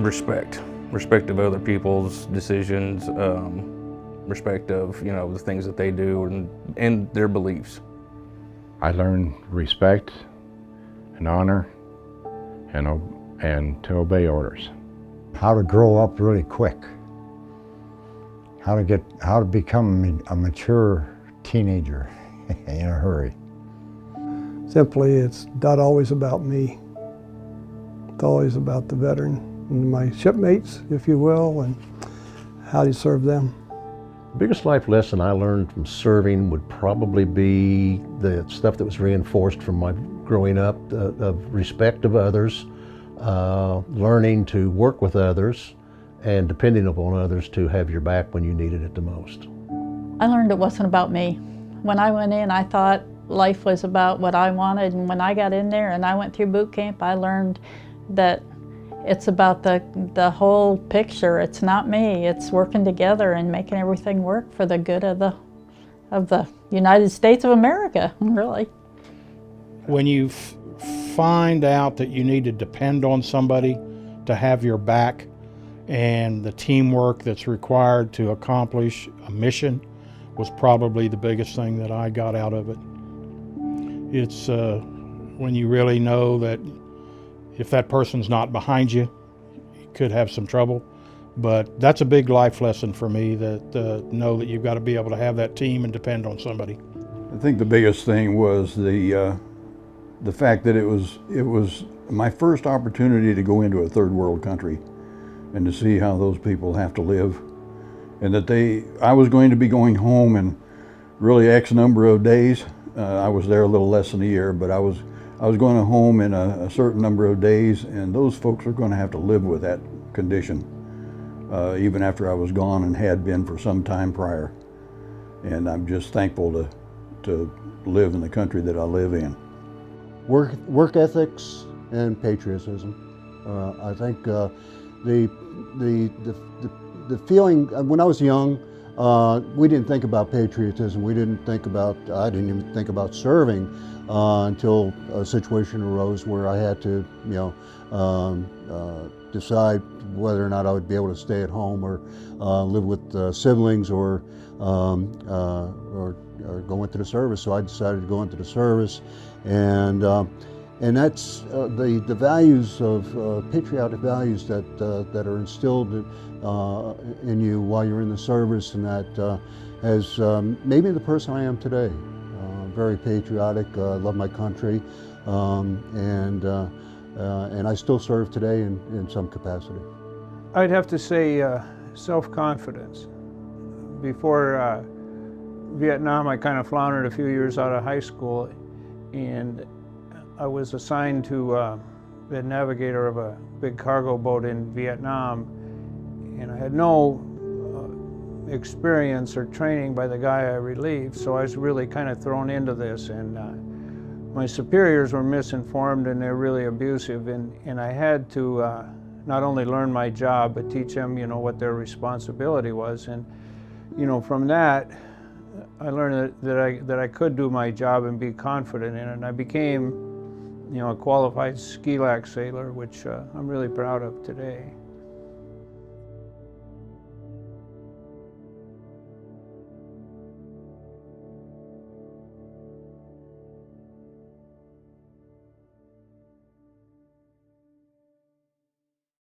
Respect. Respect of other people's decisions, respect of, the things that they do and their beliefs. I learned respect and honor and to obey orders. How to grow up really quick. How to become a mature teenager in a hurry. Simply, it's not always about me. It's always about the veteran and my shipmates, if you will, and how you serve them. The biggest life lesson I learned from serving would probably be the stuff that was reinforced from my growing up, of respect of others, learning to work with others, and depending upon others to have your back when you needed it the most. I learned it wasn't about me. When I went in, I thought life was about what I wanted, and when I got in there and I went through boot camp, I learned that it's about the whole picture. It's not me. It's working together and making everything work for the good of the United States of America, really. When you find out that you need to depend on somebody to have your back, and the teamwork that's required to accomplish a mission was probably the biggest thing that I got out of it. It's when you really know that if that person's not behind you, you could have some trouble. But that's a big life lesson for me, that know that you've got to be able to have that team and depend on somebody. I think the biggest thing was the fact that it was my first opportunity to go into a third world country and to see how those people have to live, and that I was going to be going home in really X number of days. I was there a little less than a year, but I was going home in a certain number of days, and those folks are going to have to live with that condition, even after I was gone and had been for some time prior. And I'm just thankful to live in the country that I live in. Work ethics and patriotism. I think the feeling, when I was young, we didn't think about patriotism. I didn't even think about serving until a situation arose where I had to, decide whether or not I would be able to stay at home or live with siblings or go into the service. So I decided to go into the service, and that's the values of patriotic values that are instilled in you while you're in the service, and that has made me the person I am today. Very patriotic, love my country, and I still serve today in some capacity. I'd have to say self-confidence. Before Vietnam, I kind of floundered a few years out of high school, and I was assigned to the navigator of a big cargo boat in Vietnam, and I had no experience or training by the guy I relieved, so I was really kind of thrown into this, and my superiors were misinformed and they're really abusive, and I had to not only learn my job but teach them, what their responsibility was. And from that I learned that I could do my job and be confident in it, and I became a qualified ski lac sailor, which I'm really proud of today.